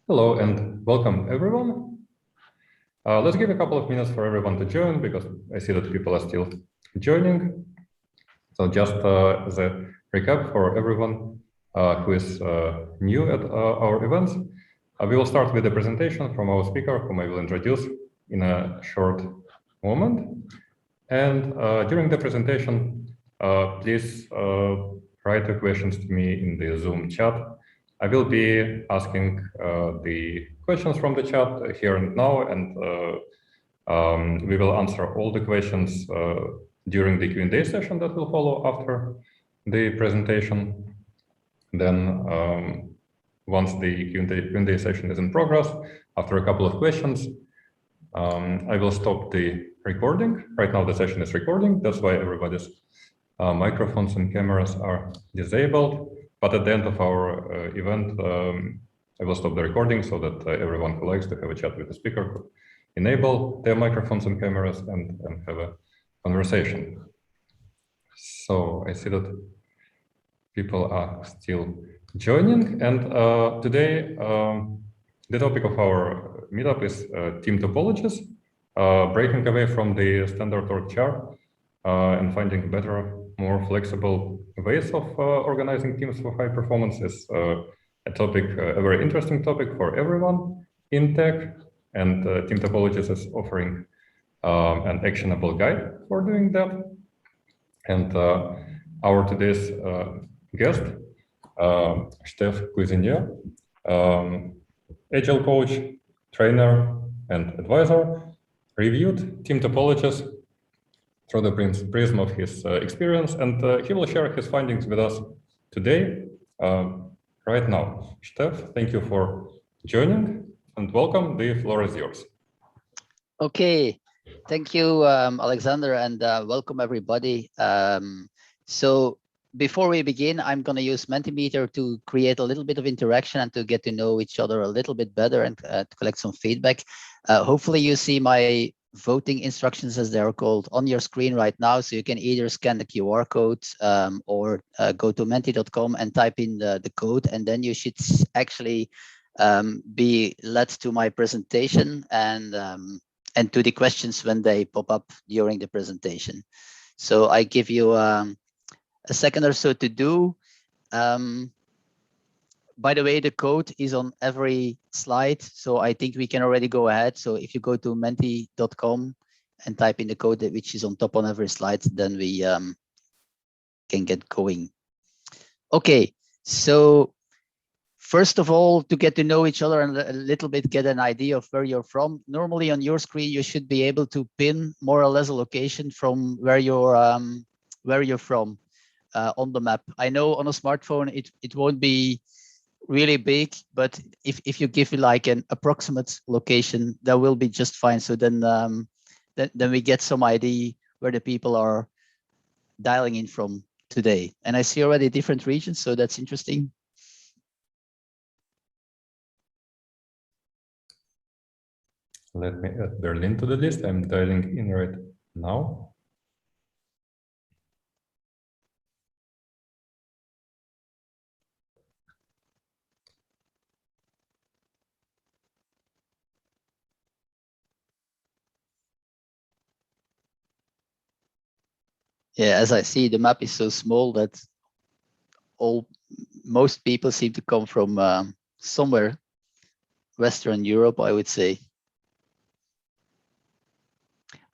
Hello and welcome everyone. Let's give a couple of minutes for everyone to join because I see that people are still joining. So just as a recap for everyone who is new at our events, we will start with a presentation from our speaker, whom I will introduce in a short moment. And during the presentation, please write your questions to me in the Zoom chat. I will be asking the questions from the chat here and now, and we will answer all the questions during the Q&A session that will follow after the presentation. Then once the Q&A session is in progress, after a couple of questions, I will stop the recording. Right now the session is recording. That's why everybody's microphones and cameras are disabled. But at the end of our event, I will stop the recording so that everyone who likes to have a chat with the speaker could enable their microphones and cameras and have a conversation. So I see that people are still joining. And today, the topic of our meetup is team topologies, breaking away from the standard org chart and finding better, more flexible ways of organizing teams for high performance is a topic, a very interesting topic for everyone in tech. And team topologies is offering an actionable guide for doing that. And our today's guest, Steph Cuisinier, Agile coach, trainer, and advisor, reviewed team topologies through the prism of his experience, and he will share his findings with us today, right now. Steph, thank you for joining, and welcome. The floor is yours. Okay, thank you, Alexander, and welcome everybody. So before we begin, I'm going to use Mentimeter to create a little bit of interaction and to get to know each other a little bit better and to collect some feedback. Hopefully you see my voting instructions, as they're called, on your screen right now. So you can either scan the QR code or go to menti.com and type in the code, and then you should actually be led to my presentation and to the questions when they pop up during the presentation. So I give you a second or so to do. By the way, the code is on every slide, so I think we can already go ahead. So if you go to menti.com and type in the code which is on top on every slide, then we can get going. Okay, so first of all, to get to know each other and a little bit get an idea of where you're from. Normally on your screen, you should be able to pin more or less a location from where you're from on the map. I know on a smartphone it won't be really big, but if you give it like an approximate location, that will be just fine. So then we get some idea where the people are dialing in from today. And I see already different regions, so that's interesting. Let me add Berlin to the list. I'm dialing in right now. Yeah, as I see, the map is so small that most people seem to come from somewhere Western Europe, I would say.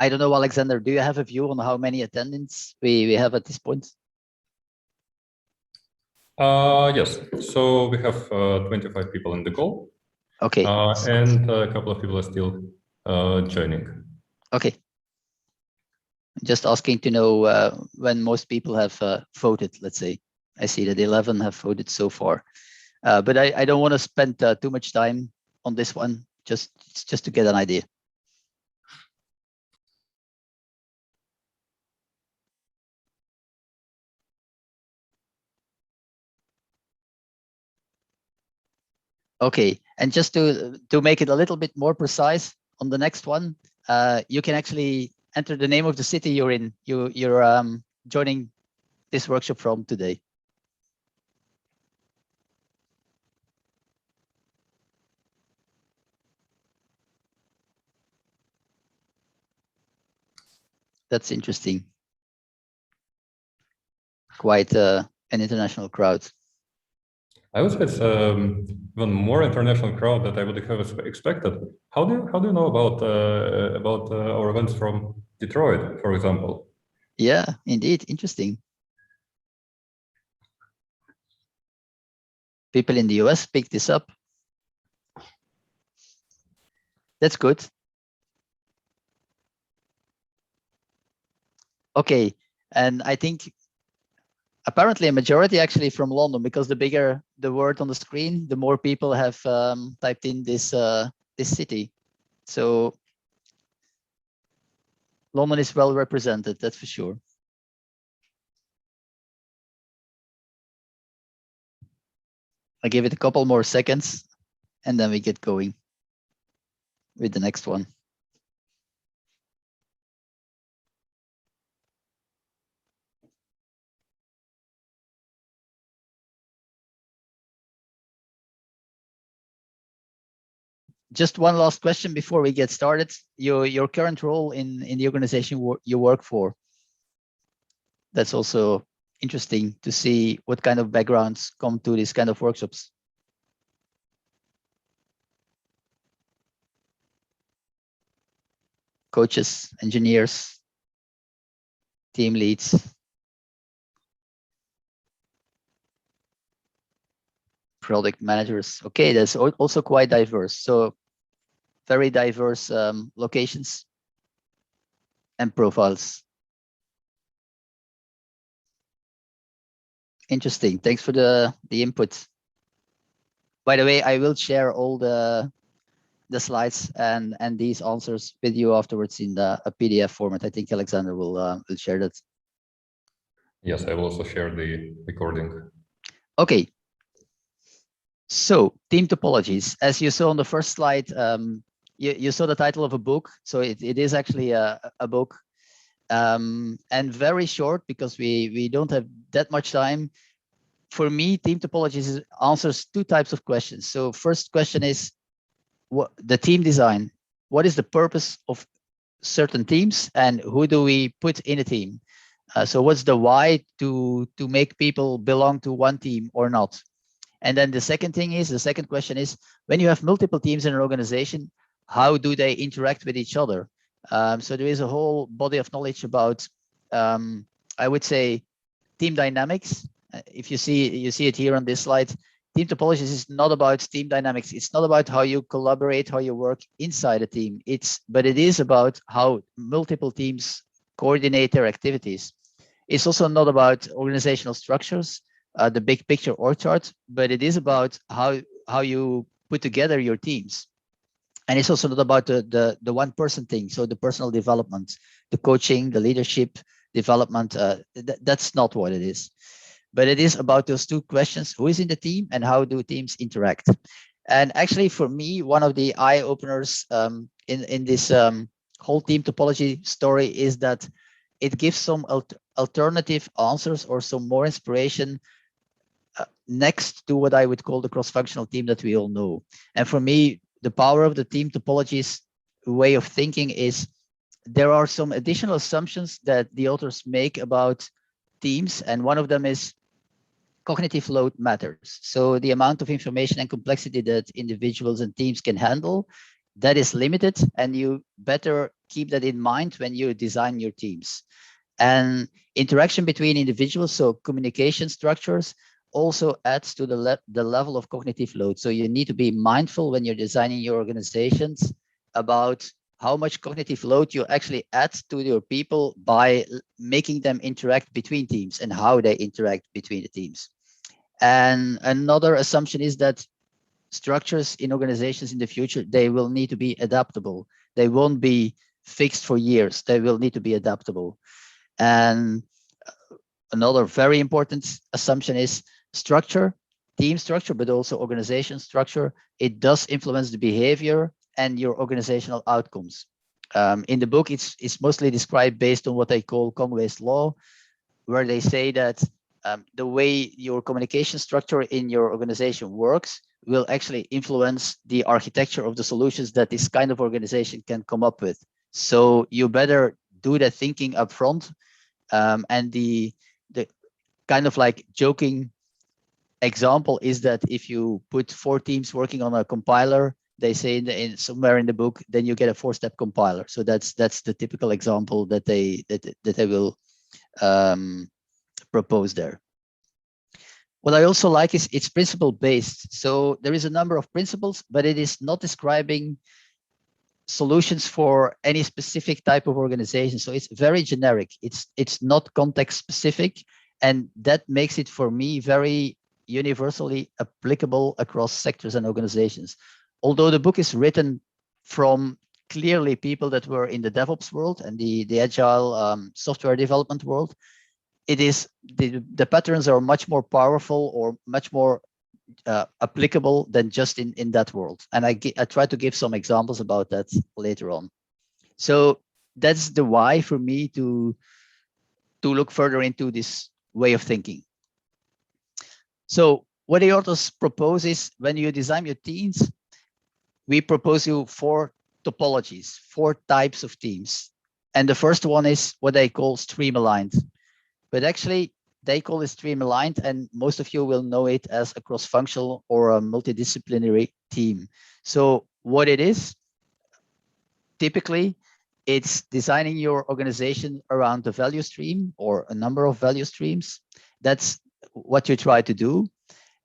I don't know, Alexander, do you have a view on how many attendants we have at this point? Yes, so we have 25 people in the call. Okay. And a couple of people are still joining. Okay. Just asking to know when most people have voted, let's say. I see that 11 have voted so far. But I don't want to spend too much time on this one, just to get an idea. Okay, and just to make it a little bit more precise on the next one, you can actually enter the name of the city you're in. You're joining this workshop from today. That's interesting. Quite an international crowd. I would say it's even more international crowd that I would have expected. How do you know about our events from Detroit, for example? Yeah, indeed, interesting. People in the US picked this up. That's good. Okay, and I think apparently a majority actually from London, because the bigger the word on the screen, the more people have typed in this this city. So London is well represented, that's for sure. I give it a couple more seconds and then we get going with the next one. Just one last question before we get started. Your current role in the organization you work for. That's also interesting to see what kind of backgrounds come to these kind of workshops. Coaches, engineers, team leads. Product managers. Okay, that's also quite diverse. So very diverse locations and profiles. Interesting. Thanks for the input. By the way, I will share all the slides and these answers with you afterwards in a PDF format. I think Alexander will share that. Yes, I will also share the recording. Okay. So team topologies, as you saw on the first slide, you saw the title of a book. So it is actually a book, and very short because we don't have that much time. For me, team topologies answers two types of questions. So first question is what the team design. What is the purpose of certain teams and who do we put in a team? So what's the why to make people belong to one team or not? And then the second question is, when you have multiple teams in an organization, how do they interact with each other? So there is a whole body of knowledge about, I would say, team dynamics. If you see it here on this slide, team topologies is not about team dynamics. It's not about how you collaborate, how you work inside a team. But it is about how multiple teams coordinate their activities. It's also not about organizational structures, the big picture org chart, but it is about how you put together your teams. And it's also not about the one person thing. So the personal development, the coaching, the leadership development, that's not what it is. But it is about those two questions: who is in the team and how do teams interact? And actually, for me, one of the eye openers in this whole team topology story is that it gives some alternative answers or some more inspiration next to what I would call the cross-functional team that we all know. And for me, the power of the team topologies way of thinking is there are some additional assumptions that the authors make about teams, and one of them is cognitive load matters. So the amount of information and complexity that individuals and teams can handle, that is limited, and you better keep that in mind when you design your teams. And interaction between individuals, so communication structures, also adds to the level of cognitive load. So you need to be mindful when you're designing your organizations about how much cognitive load you actually add to your people by making them interact between teams and how they interact between the teams. And another assumption is that structures in organizations in the future, they will need to be adaptable. They won't be fixed for years. They will need to be adaptable. And another very important assumption is structure, team structure, but also organization structure. It does influence the behavior and your organizational outcomes. In the book, it's mostly described based on what they call Conway's law, where they say that the way your communication structure in your organization works will actually influence the architecture of the solutions that this kind of organization can come up with. So you better do that thinking up front. And the kind of like joking example is that if you put 4 teams working on a compiler, they say in somewhere in the book, then you get a 4-step compiler. So that's the typical example that they will propose there. What I also like is it's principle based. So there is a number of principles, but it is not describing solutions for any specific type of organization. So it's very generic. It's not context specific, and that makes it for me very universally applicable across sectors and organizations. Although the book is written from clearly people that were in the DevOps world and the agile software development world, it is the patterns are much more powerful or much more applicable than just in that world. And I try to give some examples about that later on. So that's the why for me to look further into this way of thinking. So what the authors propose is when you design your teams, we propose you 4 topologies, 4 types of teams. And the first one is what they call stream aligned. But actually, they call it stream aligned, and most of you will know it as a cross-functional or a multidisciplinary team. So what it is, typically, it's designing your organization around the value stream or a number of value streams. That's what you try to do.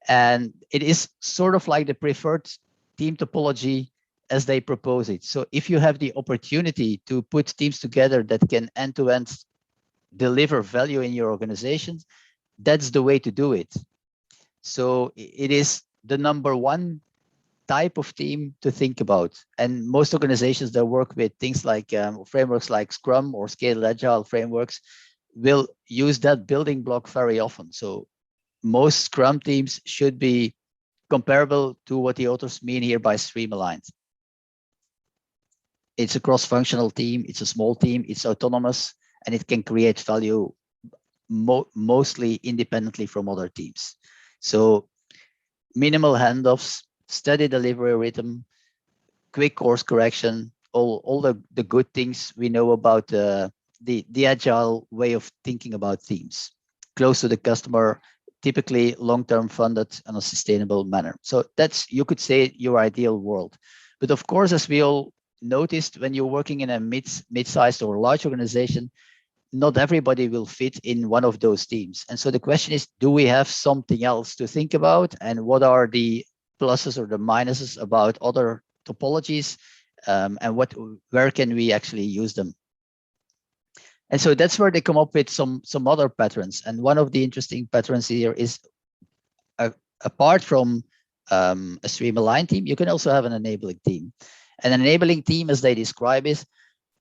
And it is sort of like the preferred team topology as they propose it. So if you have the opportunity to put teams together that can end-to-end deliver value in your organization, that's the way to do it. So it is the number 1 type of team to think about. And most organizations that work with things like frameworks like Scrum or Scaled Agile frameworks will use that building block very often. So most Scrum teams should be comparable to what the authors mean here by stream aligned. It's a cross-functional team, it's a small team, it's autonomous, and it can create value mostly independently from other teams. So minimal handoffs, steady delivery rhythm, quick course correction, all the good things we know about the agile way of thinking about teams. Close to the customer, typically long-term funded in a sustainable manner. So that's, you could say, your ideal world. But of course, as we all noticed, when you're working in a mid-sized or large organization, not everybody will fit in one of those teams. And so the question is, do we have something else to think about? And what are the pluses or the minuses about other topologies? And where can we actually use them? And so that's where they come up with some other patterns. And one of the interesting patterns here is, apart from a stream aligned team, you can also have an enabling team. And an enabling team, as they describe it,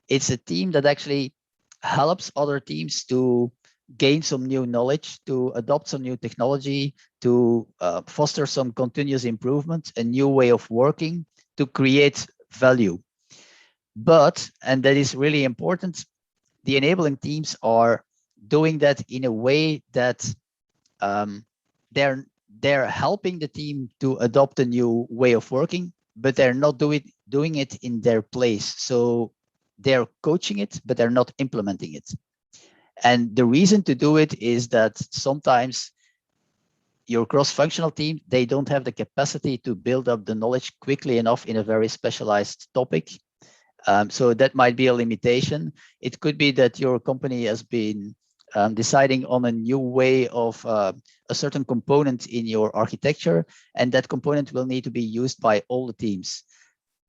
it's a team that actually helps other teams to gain some new knowledge, to adopt some new technology, to foster some continuous improvement, a new way of working, to create value. But, and that is really important, the enabling teams are doing that in a way that they're helping the team to adopt a new way of working, but they're not doing it in their place. So they're coaching it, but they're not implementing it. And the reason to do it is that sometimes your cross-functional team, they don't have the capacity to build up the knowledge quickly enough in a very specialized topic. So that might be a limitation. It could be that your company has been deciding on a new way of a certain component in your architecture, and that component will need to be used by all the teams.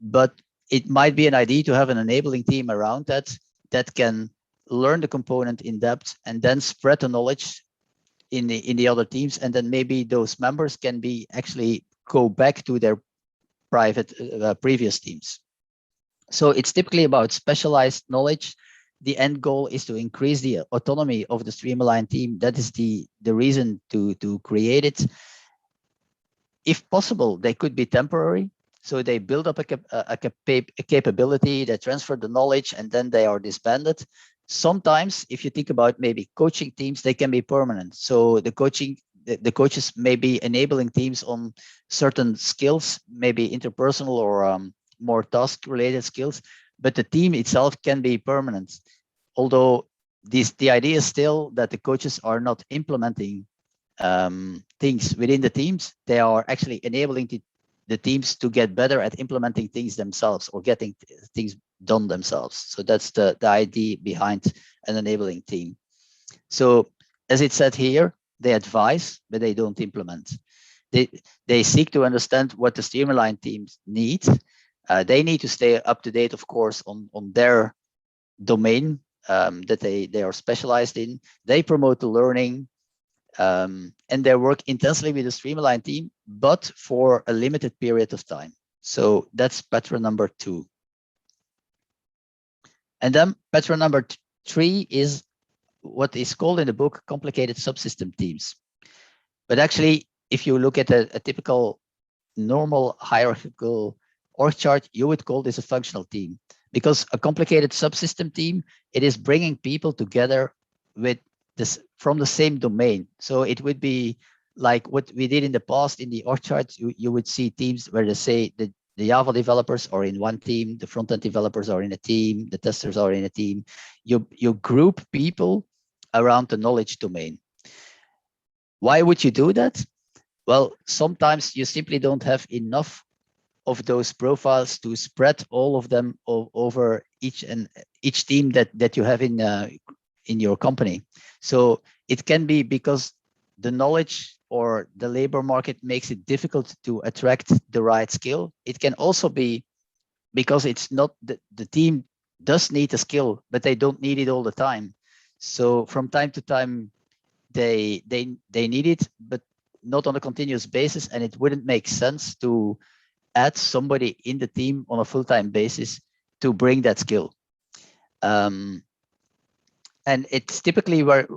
But it might be an idea to have an enabling team around that can learn the component in depth and then spread the knowledge in the other teams, and then maybe those members can be actually go back to their previous teams. So it's typically about specialized knowledge. The end goal is to increase the autonomy of the stream-aligned team. That is the reason to create it. If possible, they could be temporary. So they build up a capability, they transfer the knowledge, and then they are disbanded. Sometimes, if you think about maybe coaching teams, they can be permanent. So the coaches may be enabling teams on certain skills, maybe interpersonal or more task-related skills, but the team itself can be permanent. although the idea is still that the coaches are not implementing things within the teams, they are actually enabling the teams to get better at implementing things themselves or getting things done themselves. So that's the idea behind an enabling team. So as it said here, they advise, but they don't implement. They seek to understand what the Streamline teams need. They need to stay up to date, of course, on their domain that they are specialized in. They promote the learning, and they work intensely with the Streamline team, but for a limited period of time. So that's pattern number 2. And then pattern number 3 is what is called in the book complicated subsystem teams. But actually, if you look at a typical normal hierarchical org chart, you would call this a functional team, because a complicated subsystem team, it is bringing people together with this from the same domain. So it would be like what we did in the past in the org charts. You would see teams where they say the Java developers are in one team, the front-end developers are in a team, the testers are in a team. You group people around the knowledge domain. Why would you do that? Well, sometimes you simply don't have enough of those profiles to spread all of them over each team that you have in your company. So it can be because the knowledge or the labor market makes it difficult to attract the right skill. It can also be because it's not the team does need a skill, but they don't need it all the time. So from time to time, they need it, but not on a continuous basis, and it wouldn't make sense to add somebody in the team on a full-time basis to bring that skill. And it's typically where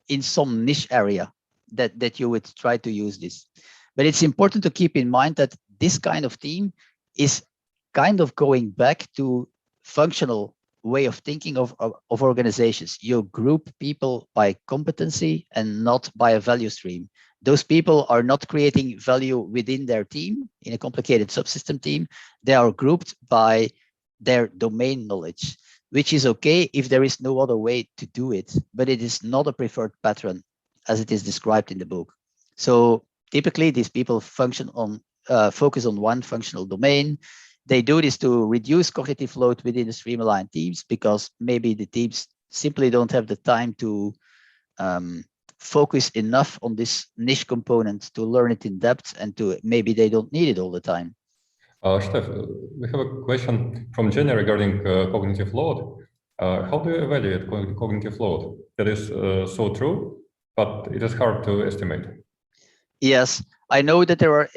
in some niche area that you would try to use this. But it's important to keep in mind that this kind of team is kind of going back to functional way of thinking of organizations. You group people by competency and not by a value stream. Those people are not creating value within their team in a complicated subsystem team. They are grouped by their domain knowledge, which is okay if there is no other way to do it, but it is not a preferred pattern as it is described in the book. So typically these people focus on one functional domain. They do this to reduce cognitive load within the Streamline teams, because maybe the teams simply don't have the time to focus enough on this niche component to learn it in depth, and to maybe they don't need it all the time. Steff, we have a question from Jenny regarding cognitive load. How do you evaluate cognitive load? That is so true, but it is hard to estimate. Yes, I know that there are,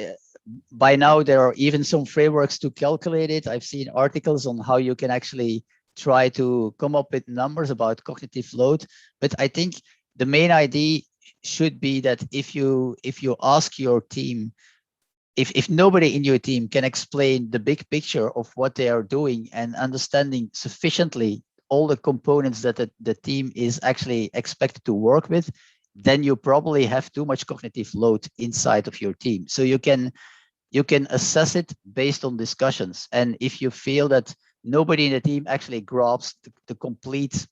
by now, there are even some frameworks to calculate it. I've seen articles on how you can actually try to come up with numbers about cognitive load. But I think the main idea should be that if you ask your team, if nobody in your team can explain the big picture of what they are doing and understanding sufficiently all the components that the team is actually expected to work with, then you probably have too much cognitive load inside of your team. So you can assess it based on discussions. And if you feel that nobody in the team actually grasps the complete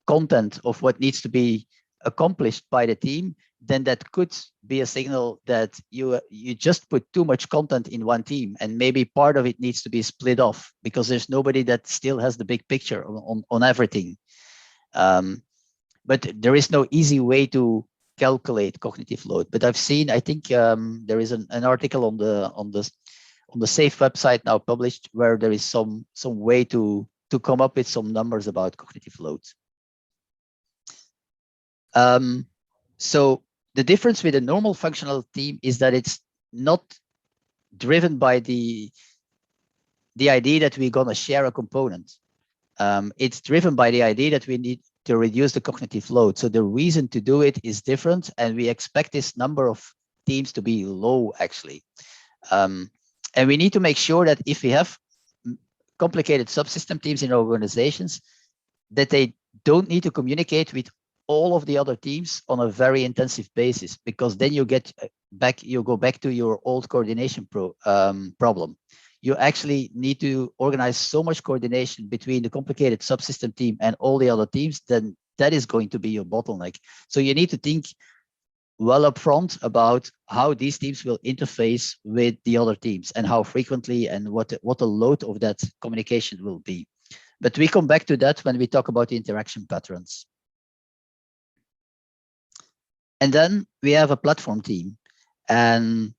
content of what needs to be accomplished by the team, then that could be a signal that you just put too much content in one team, and maybe part of it needs to be split off because there's nobody that still has the big picture on everything. But there is no easy way to calculate cognitive load. But I've seen, I think there is an article on the SAFE website now published where there is some way to come up with some numbers about cognitive load. So the difference with a normal functional team is that it's not driven by the idea that we're going to share a component. It's driven by the idea that we need to reduce the cognitive load. So the reason to do it is different, and we expect this number of teams to be low, actually. And we need to make sure that if we have complicated subsystem teams in organizations, that they don't need to communicate with all of the other teams on a very intensive basis, because then you go back to your old coordination problem. you actually need to organize so much coordination between the complicated subsystem team and all the other teams, then that is going to be your bottleneck. So you need to think well upfront about how these teams will interface with the other teams and how frequently and what the load of that communication will be. But we come back to that when we talk about the interaction patterns. And then we have a platform team, and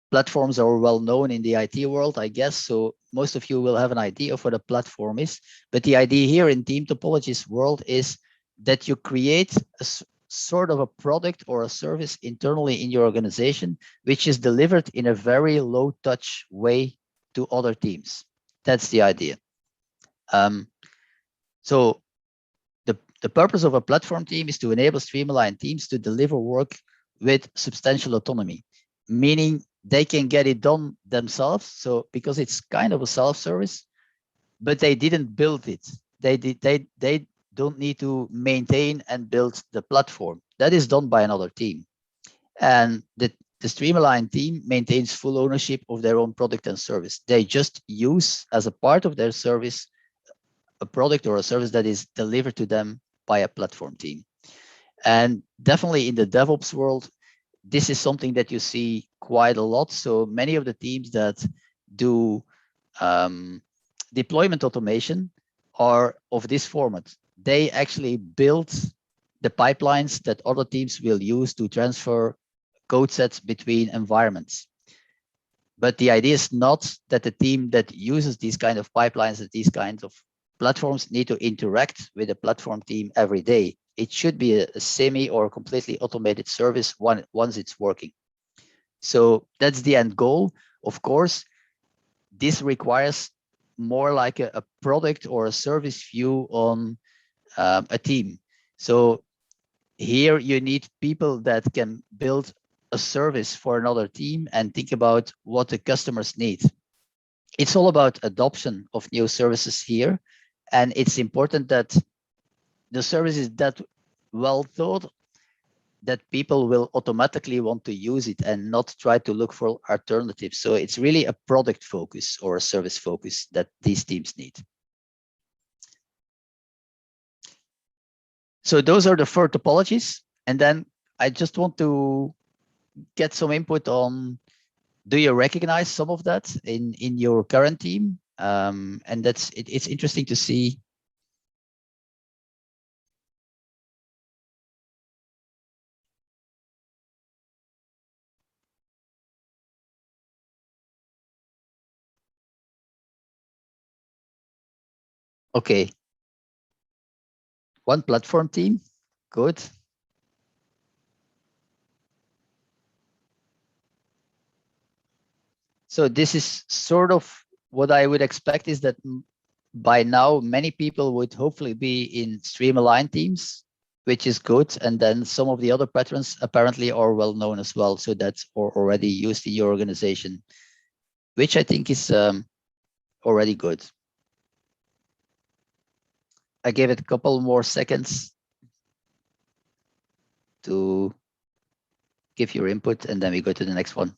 platforms are well known in the IT world, I guess. So most of you will have an idea of what a platform is. But the idea here in team topologies world is that you create a sort of a product or a service internally in your organization, which is delivered in a very low touch way to other teams. That's the idea. So the purpose of a platform team is to enable streamlined teams to deliver work with substantial autonomy, meaning they can get it done themselves. So because it's kind of a self-service, but they didn't build it. They don't need to maintain and build the platform. That is done by another team. And the streamlined team maintains full ownership of their own product and service. They just use as a part of their service a product or a service that is delivered to them by a platform team. And definitely in the DevOps world, this is something that you see quite a lot. So many of the teams that do deployment automation are of this format. They actually build the pipelines that other teams will use to transfer code sets between environments. But the idea is not that the team that uses these kind of pipelines and these kinds of platforms need to interact with the platform team every day. It should be a semi or completely automated service once it's working. So that's the end goal. Of course, this requires more like a product or a service view on a team. So here you need people that can build a service for another team and think about what the customers need. It's all about adoption of new services here. And it's important that the service is that well thought that people will automatically want to use it and not try to look for alternatives. So it's really a product focus or a service focus that these teams need. So those are the 4 topologies. And then I just want to get some input on, do you recognize some of that in your current team? And it's interesting to see. Okay. One platform team, good. So this is sort of what I would expect, is that by now many people would hopefully be in stream-aligned teams, which is good. And then some of the other patterns apparently are well known as well. So that's already used in your organization, which I think is already good. I gave it a couple more seconds to give your input, and then we go to the next one.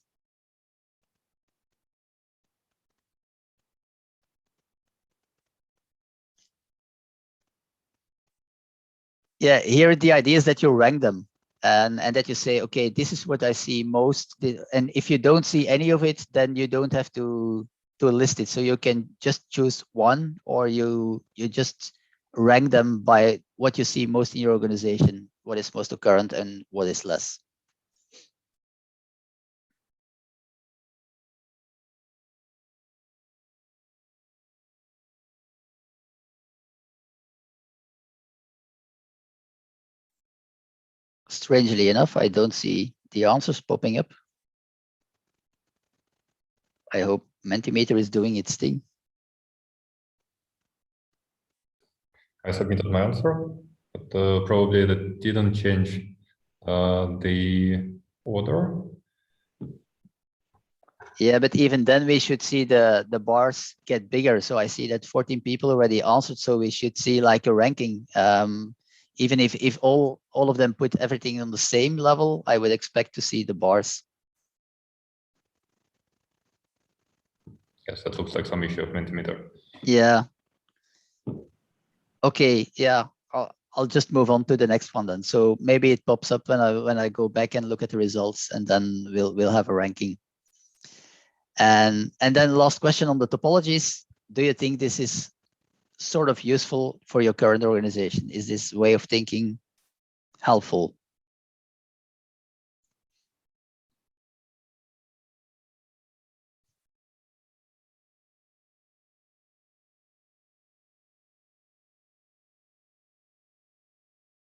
Yeah, here the idea is that you rank them and that you say, okay, this is what I see most. And if you don't see any of it, then you don't have to list it. So you can just choose one, or you just rank them by what you see most in your organization, what is most occurrent and what is less. Strangely enough, I don't see the answers popping up. I hope Mentimeter is doing its thing. I submitted my answer, but probably that didn't change the order. Yeah, but even then we should see the bars get bigger. So I see that 14 people already answered. So we should see like a ranking. Even if all of them put everything on the same level, I would expect to see the bars. Yes, that looks like some issue of Mentimeter. Yeah. Okay. Yeah. I'll just move on to the next one then. So maybe it pops up when I go back and look at the results, and then we'll have a ranking. And then last question on the topologies. Do you think this is sort of useful for your current organization? Is this way of thinking helpful?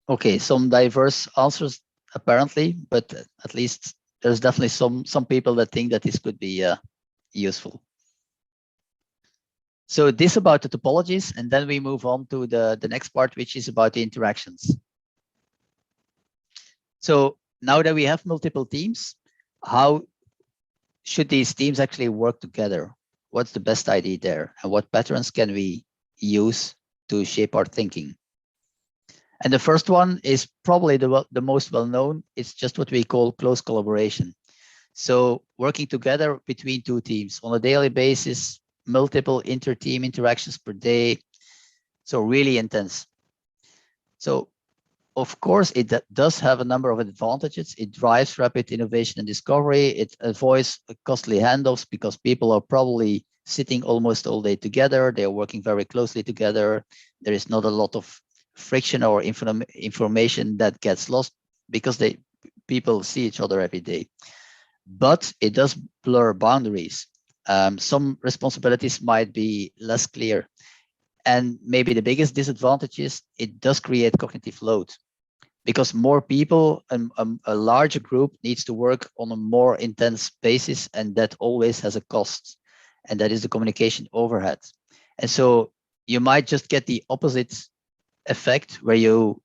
Okay, some diverse answers apparently, but at least there's definitely some people that think that this could be useful. So this about the topologies, and then we move on to the next part, which is about the interactions. So now that we have multiple teams, how should these teams actually work together? What's the best idea there? And what patterns can we use to shape our thinking? And the first one is probably the most well-known. It's just what we call close collaboration. So working together between two teams on a daily basis, multiple inter-team interactions per day. So really intense. So of course, it does have a number of advantages. It drives rapid innovation and discovery. It avoids costly handoffs because people are probably sitting almost all day together. They are working very closely together. There is not a lot of friction or information that gets lost because people see each other every day. But it does blur boundaries. Some responsibilities might be less clear. And maybe the biggest disadvantage is it does create cognitive load because more people and a larger group needs to work on a more intense basis, and that always has a cost, and that is the communication overhead. And so you might just get the opposite effect where you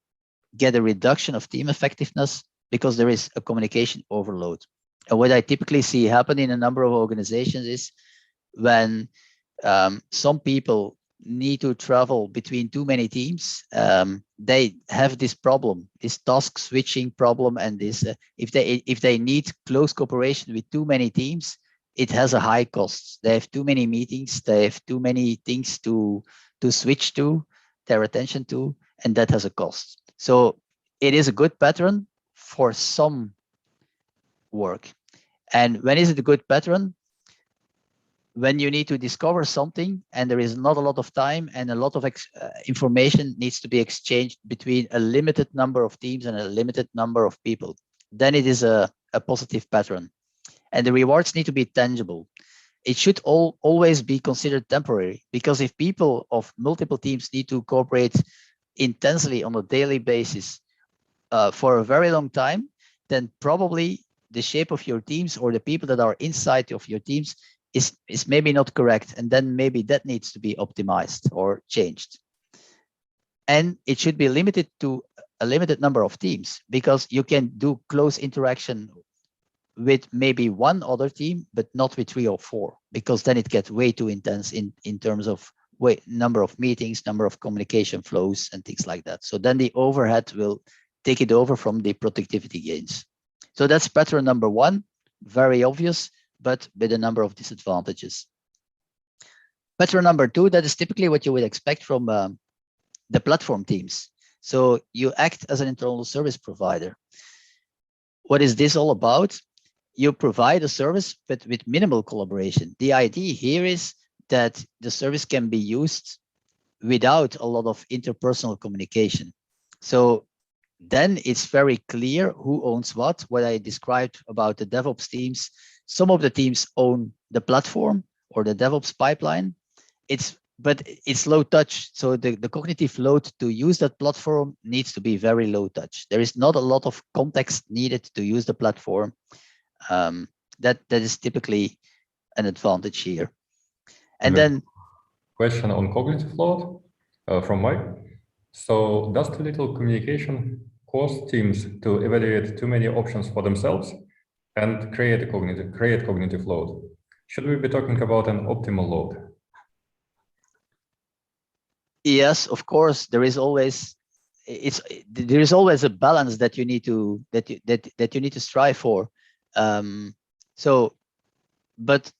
get a reduction of team effectiveness because there is a communication overload. And what I typically see happen in a number of organizations is when some people need to travel between too many teams, they have this problem, this task switching problem, and this if they need close cooperation with too many teams, it has a high cost. They have too many meetings, they have too many things to switch to their attention to, and that has a cost. So it is a good pattern for some work. And when is it a good pattern? When you need to discover something and there is not a lot of time and a lot of information needs to be exchanged between a limited number of teams and a limited number of people, then it is a positive pattern. And the rewards need to be tangible. It should always be considered temporary, because if people of multiple teams need to cooperate intensely on a daily basis for a very long time, then probably the shape of your teams or the people that are inside of your teams is maybe not correct, and then maybe that needs to be optimized or changed. And it should be limited to a limited number of teams, because you can do close interaction with maybe one other team, but not with 3 or 4, because then it gets way too intense in terms of number of meetings, number of communication flows, and things like that. So then the overhead will take it over from the productivity gains. So that's pattern number 1, very obvious, but with a number of disadvantages. Pattern number 2, that is typically what you would expect from the platform teams. So you act as an internal service provider. What is this all about? You provide a service, but with minimal collaboration. The idea here is that the service can be used without a lot of interpersonal communication. So then it's very clear who owns what I described about the DevOps teams. Some of the teams own the platform or the DevOps pipeline. But it's low touch. So the cognitive load to use that platform needs to be very low touch. There is not a lot of context needed to use the platform. That is typically an advantage here. And then question on cognitive load from Mike. So does too little communication cause teams to evaluate too many options for themselves and create cognitive load? Should we be talking about an optimal load? Yes, of course, there is always a balance that you need to strive for. But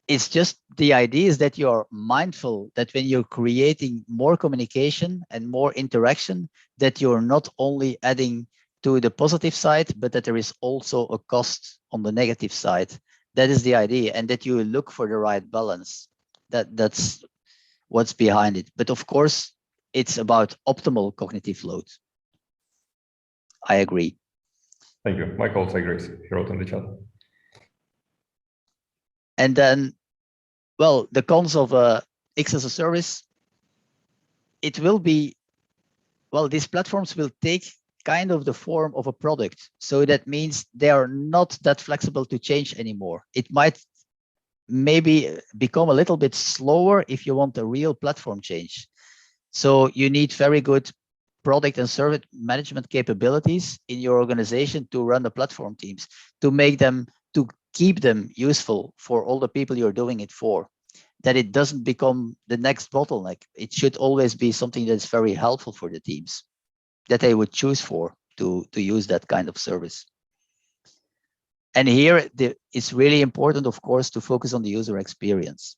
It's just the idea is that you're mindful that when you're creating more communication and more interaction, that you're not only adding to the positive side, but that there is also a cost on the negative side. That is the idea, and that you look for the right balance. That's what's behind it. But of course, it's about optimal cognitive load. I agree. Thank you. Michael also agrees. He wrote in the chat. And then, well, the cons of X as a service, it will be, well, these platforms will take kind of the form of a product. So that means they are not that flexible to change anymore. It might maybe become a little bit slower if you want a real platform change. So you need very good product and service management capabilities in your organization to run the platform teams, to make them, to keep them useful for all the people you're doing it for, that it doesn't become the next bottleneck. It should always be something that's very helpful for the teams, that they would choose for to use that kind of service. And here it's really important, of course, to focus on the user experience.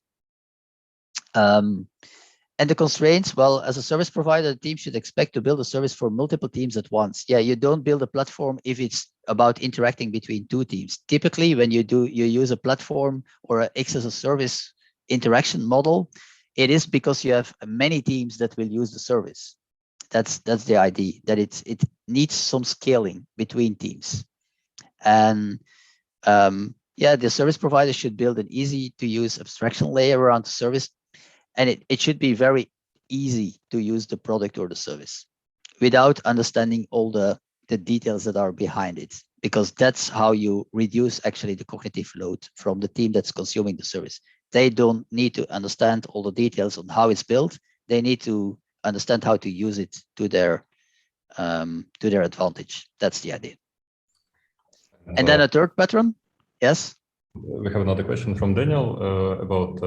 And the constraints, well, as a service provider, the team should expect to build a service for multiple teams at once. Yeah, you don't build a platform if it's about interacting between two teams. Typically, when you use a platform or an X as a service interaction model, it is because you have many teams that will use the service. That's the idea, that it needs some scaling between teams. And yeah, the service provider should build an easy to use abstraction layer around the service. And it should be very easy to use the product or the service without understanding all the details that are behind it, because that's how you reduce actually the cognitive load from the team that's consuming the service. They don't need to understand all the details on how it's built. They need to understand how to use it to their advantage. That's the idea. And then a third pattern. Yes. We have another question from Daniel about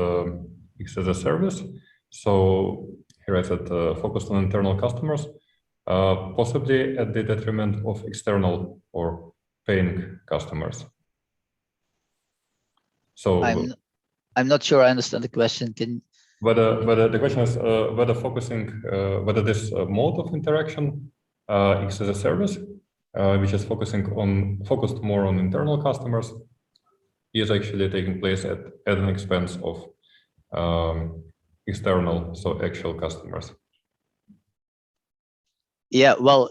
X as a service. So here I said focused on internal customers, possibly at the detriment of external or paying customers. So I'm not sure I understand the question. Whether the question is whether focusing whether this mode of interaction X as a service, which is focused more on internal customers, is actually taking place at an expense of external, so actual customers. Yeah, well,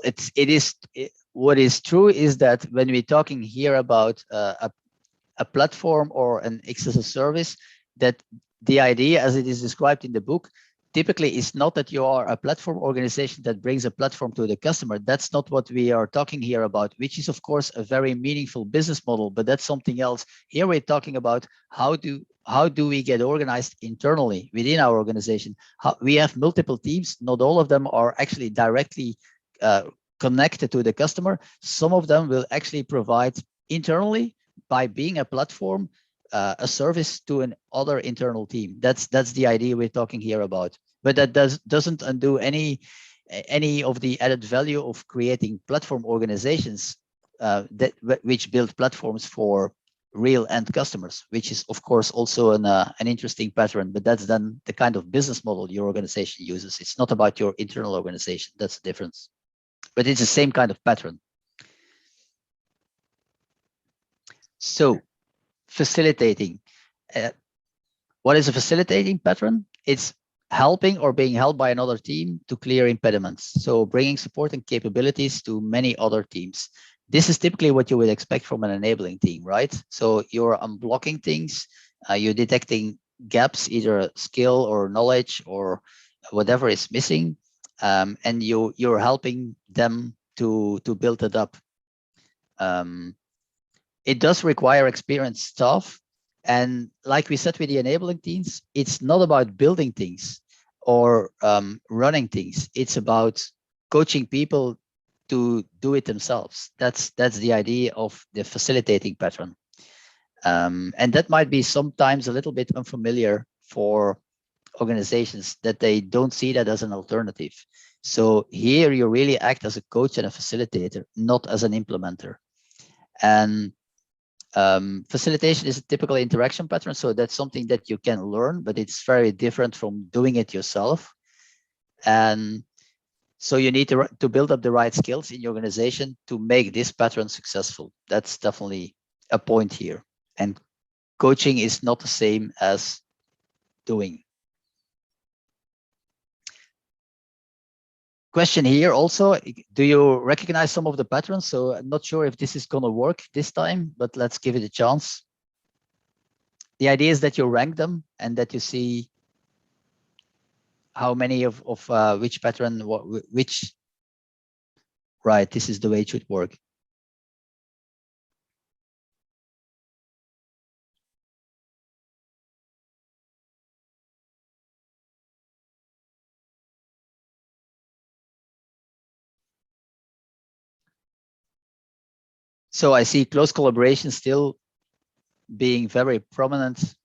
what is true is that when we're talking here about a platform or an X as a service, that the idea as it is described in the book typically is not that you are a platform organization that brings a platform to the customer. That's not what we are talking here about, which is of course a very meaningful business model, but that's something else. Here we're talking about how do we get organized internally within our organization. We have multiple teams. Not all of them are actually directly connected to the customer. Some of them will actually provide internally by being a platform, a service to an other internal team. That's the idea we're talking here about. But that doesn't undo any of the added value of creating platform organizations which build platforms for real end customers, which is of course also an interesting pattern. But that's then the kind of business model your organization uses. It's not about your internal organization. That's the difference. But it's the same kind of pattern. So facilitating. What is a facilitating pattern? It's helping or being helped by another team to clear impediments. So bringing support and capabilities to many other teams. This is typically what you would expect from an enabling team, right? So you're unblocking things, you're detecting gaps, either skill or knowledge or whatever is missing, and you're helping them to build it up. It does require experienced staff. And like we said with the enabling teams, it's not about building things or running things. It's about coaching people to do it themselves. That's the idea of the facilitating pattern. And that might be sometimes a little bit unfamiliar for organizations, that they don't see that as an alternative. So here you really act as a coach and a facilitator, not as an implementer. And Facilitation is a typical interaction pattern, so that's something that you can learn, but it's very different from doing it yourself. And so you need to build up the right skills in your organization to make this pattern successful. That's definitely a point here. And coaching is not the same as doing. Question here also, do you recognize some of the patterns? So I'm not sure if this is going to work this time, but let's give it a chance. The idea is that you rank them and that you see how many of which pattern, which, right, this is the way it should work. So I see close collaboration still being very prominent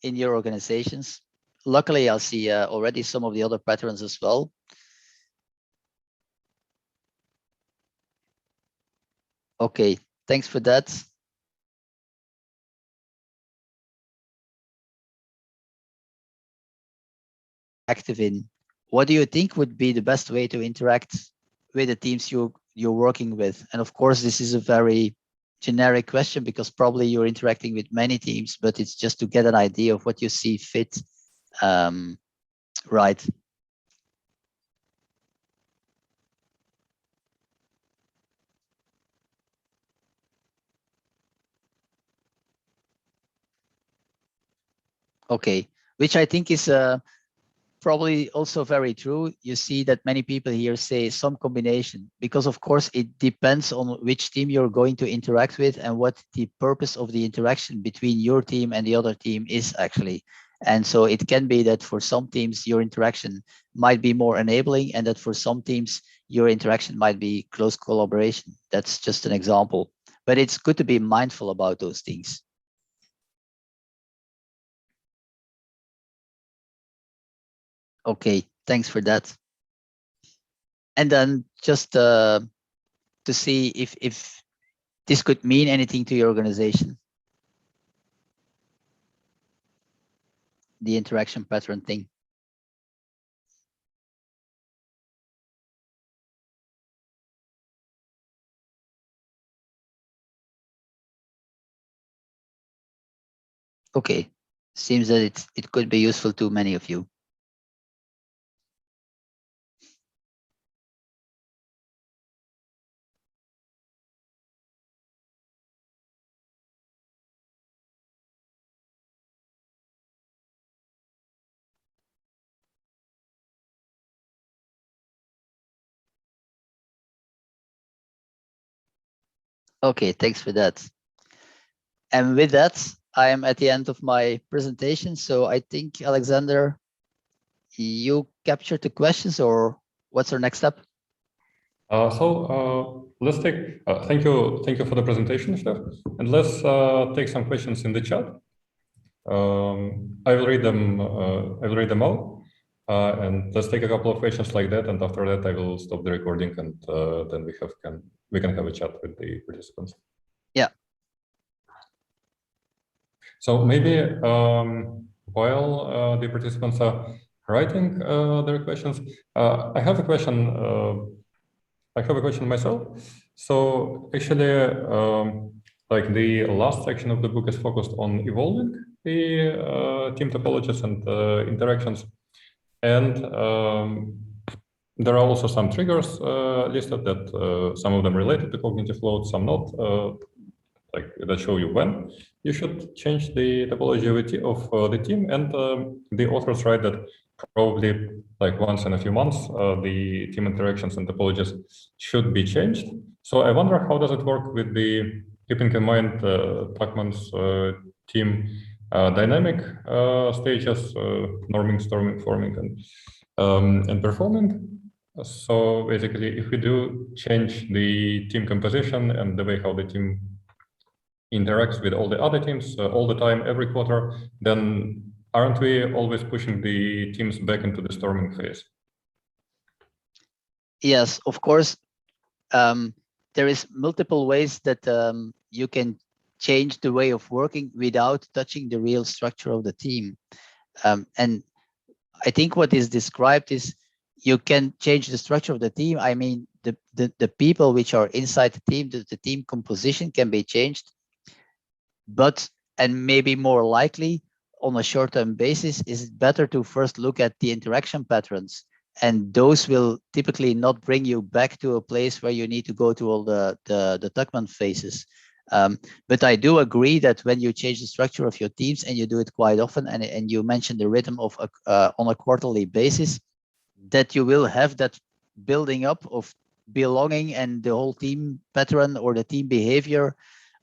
in your organizations. Luckily, I see already some of the other patterns as well. Okay, thanks for that. Active in. What do you think would be the best way to interact with the teams you're working with? And of course, this is a very generic question because probably you're interacting with many teams, but it's just to get an idea of what you see fit. Right. Okay, which I think is probably also very true. You see that many people here say some combination, because of course it depends on which team you're going to interact with and what the purpose of the interaction between your team and the other team is actually. And so it can be that for some teams your interaction might be more enabling, and that for some teams your interaction might be close collaboration. That's just an example, but it's good to be mindful about those things. Okay, thanks for that. And then just to see if this could mean anything to your organization, the interaction pattern thing. Okay, seems that it could be useful to many of you. Okay, thanks for that. And with that, I am at the end of my presentation. So I think, Alexander, you captured the questions, or what's our next step? Let's take. Thank you for the presentation, Steph. And let's take some questions in the chat. I will read them. I will read them all, and let's take a couple of questions like that. And after that, I will stop the recording, and then we can have a chat with the participants. Yeah. So maybe while the participants are writing their questions, I have a question. I have a question myself. So actually, like the last section of the book is focused on evolving the team topologies and interactions, and there are also some triggers listed that some of them related to cognitive load, some not. Like that show you when you should change the topology of the team, and the authors write that probably like once in a few months the team interactions and topologies should be changed. So I wonder, how does it work with the keeping in mind Tuckman's team dynamic stages, norming, storming, forming, and performing. So basically, if we do change the team composition and the way how the team interacts with all the other teams all the time, every quarter, then aren't we always pushing the teams back into the storming phase? Yes, of course. There is multiple ways that you can change the way of working without touching the real structure of the team. And I think what is described is you can change the structure of the team. I mean, the people which are inside the team, the team composition can be changed, but, and maybe more likely on a short-term basis, is it better to first look at the interaction patterns, and those will typically not bring you back to a place where you need to go to all the Tuckman phases. But I do agree that when you change the structure of your teams, and you do it quite often, and you mentioned the rhythm of on a quarterly basis, that you will have that building up of belonging and the whole team pattern or the team behavior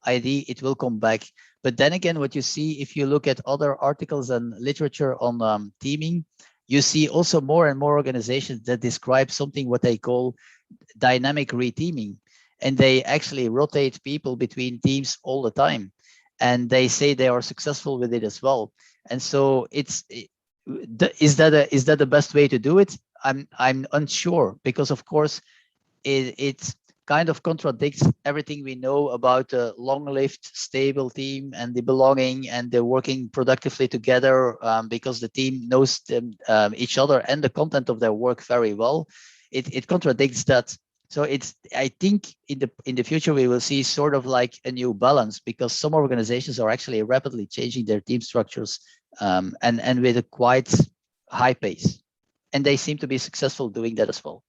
ID, it will come back. But then again, what you see, if you look at other articles and literature on teaming, you see also more and more organizations that describe something what they call dynamic reteaming. And they actually rotate people between teams all the time. And they say they are successful with it as well. And so is that the best way to do it? I'm unsure, because of course it kind of contradicts everything we know about a long-lived, stable team and the belonging and the working productively together, because the team knows them, each other and the content of their work very well. It contradicts that. So I think in the future we will see sort of like a new balance, because some organizations are actually rapidly changing their team structures, and with a quite high pace, and they seem to be successful doing that as well.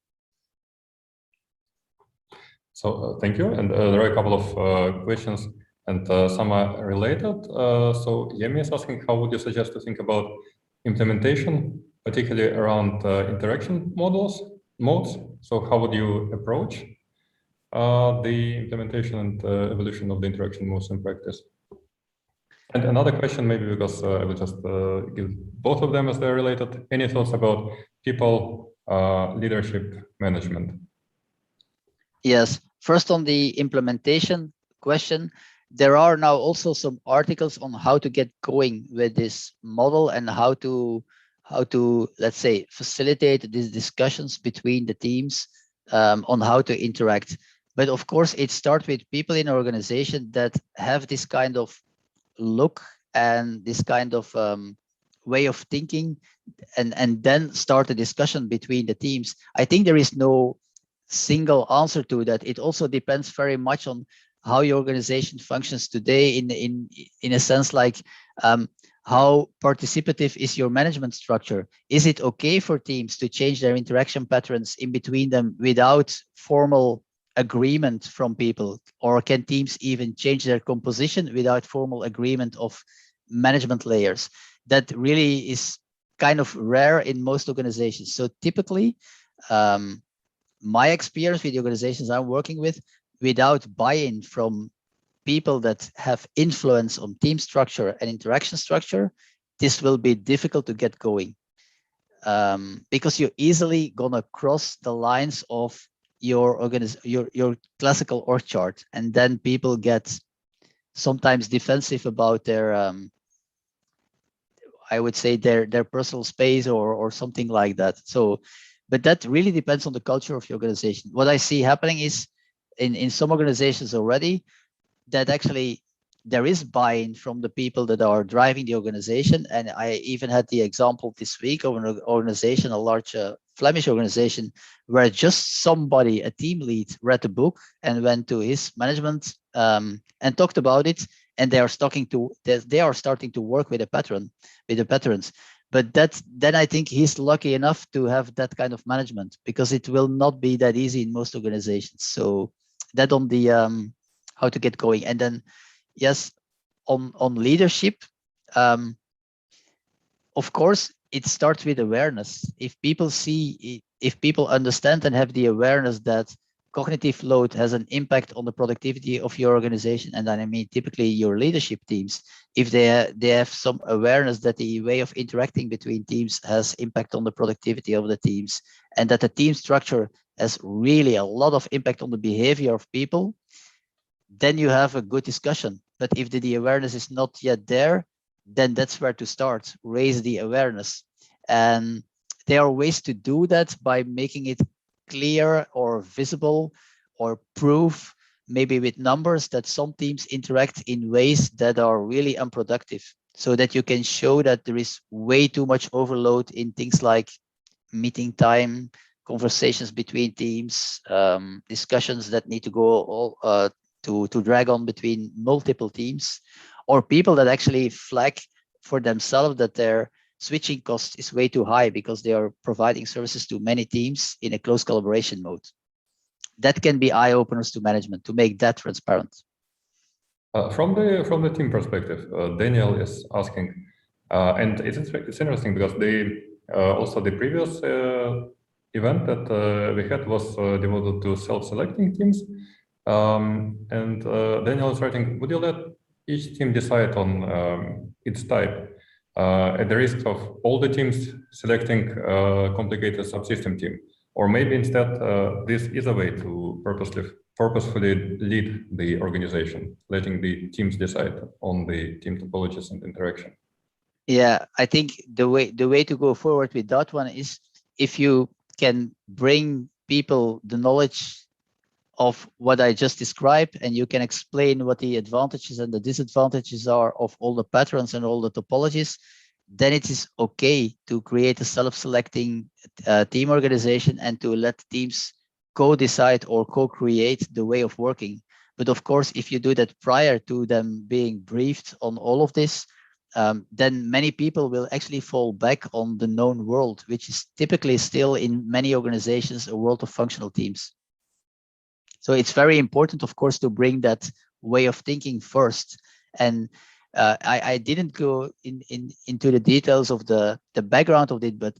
So thank you. And there are a couple of questions, and some are related. So Yemi is asking, how would you suggest to think about implementation, particularly around interaction modes? So how would you approach the implementation and evolution of the interaction modes in practice? And another question, maybe because I will just give both of them as they're related. Any thoughts about people, leadership, management? Yes, first on the implementation question, there are now also some articles on how to get going with this model and how to let's say facilitate these discussions between the teams on how to interact. But of course, it starts with people in an organization that have this kind of look and this kind of way of thinking, and then start a discussion between the teams. I think there is no single answer to that. It also depends very much on how your organization functions today in a sense, like how participative is your management structure? Is it okay for teams to change their interaction patterns in between them without formal agreement from people? Or can teams even change their composition without formal agreement of management layers? That really is kind of rare in most organizations. So typically, my experience with the organizations I'm working with, without buy-in from people that have influence on team structure and interaction structure, this will be difficult to get going, because you're easily gonna cross the lines of your classical org chart, and then people get sometimes defensive about their I would say their personal space or something like that. So, but that really depends on the culture of your organization. What I see happening is in some organizations already, that actually there is buy-in from the people that are driving the organization. And I even had the example this week of an organization, a large Flemish organization, where just somebody, a team lead, read the book and went to his management and talked about it. And they are starting to work with the patterns. But then I think he's lucky enough to have that kind of management, because it will not be that easy in most organizations. So that on the how to get going. And then yes, on leadership, of course, it starts with awareness. If people understand and have the awareness that cognitive load has an impact on the productivity of your organization, and then I mean typically your leadership teams, if they have some awareness that the way of interacting between teams has impact on the productivity of the teams, and that the team structure has really a lot of impact on the behavior of people, then you have a good discussion. But if the awareness is not yet there, then that's where to start, raise the awareness. And there are ways to do that by making it clear or visible or proof maybe with numbers, that some teams interact in ways that are really unproductive, so that you can show that there is way too much overload in things like meeting time, conversations between teams, discussions that need to go all to drag on between multiple teams, or people that actually flag for themselves that their switching cost is way too high because they are providing services to many teams in a close collaboration mode. That can be eye openers to management to make that transparent. From the team perspective, Daniel is asking, and it's interesting because also the previous event that we had was devoted to self-selecting teams. And Daniel is writing, would you let each team decide on its type at the risk of all the teams selecting a complicated subsystem team? Or maybe instead, this is a way to purposefully lead the organization, letting the teams decide on the team topologies and interaction. Yeah, I think the way to go forward with that one is if you can bring people the knowledge of what I just described, and you can explain what the advantages and the disadvantages are of all the patterns and all the topologies, then it is okay to create a self-selecting team organization and to let teams co-decide or co-create the way of working. But of course, if you do that prior to them being briefed on all of this, then many people will actually fall back on the known world, which is typically still in many organizations a world of functional teams. So it's very important, of course, to bring that way of thinking first. And I didn't go into the details of the background of it, but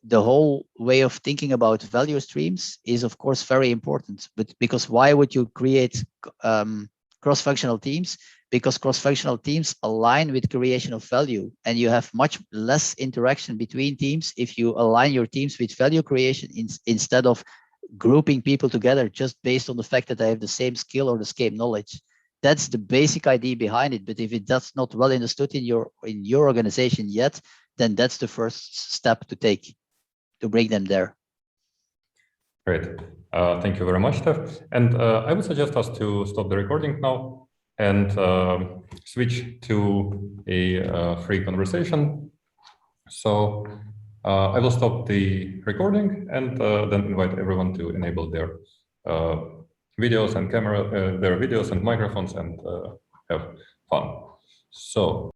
the whole way of thinking about value streams is, of course, very important. But because why would you create cross-functional teams? Because cross-functional teams align with creation of value, and you have much less interaction between teams if you align your teams with value creation instead of grouping people together just based on the fact that they have the same skill or the same knowledge. That's the basic idea behind it. But if that's not well understood in your organization yet, then that's the first step to take to bring them there. Great. Thank you very much, Steph. And I would suggest us to stop the recording now and switch to a free conversation. So I will stop the recording and then invite everyone to enable their videos and camera, their videos and microphones, and have fun. So.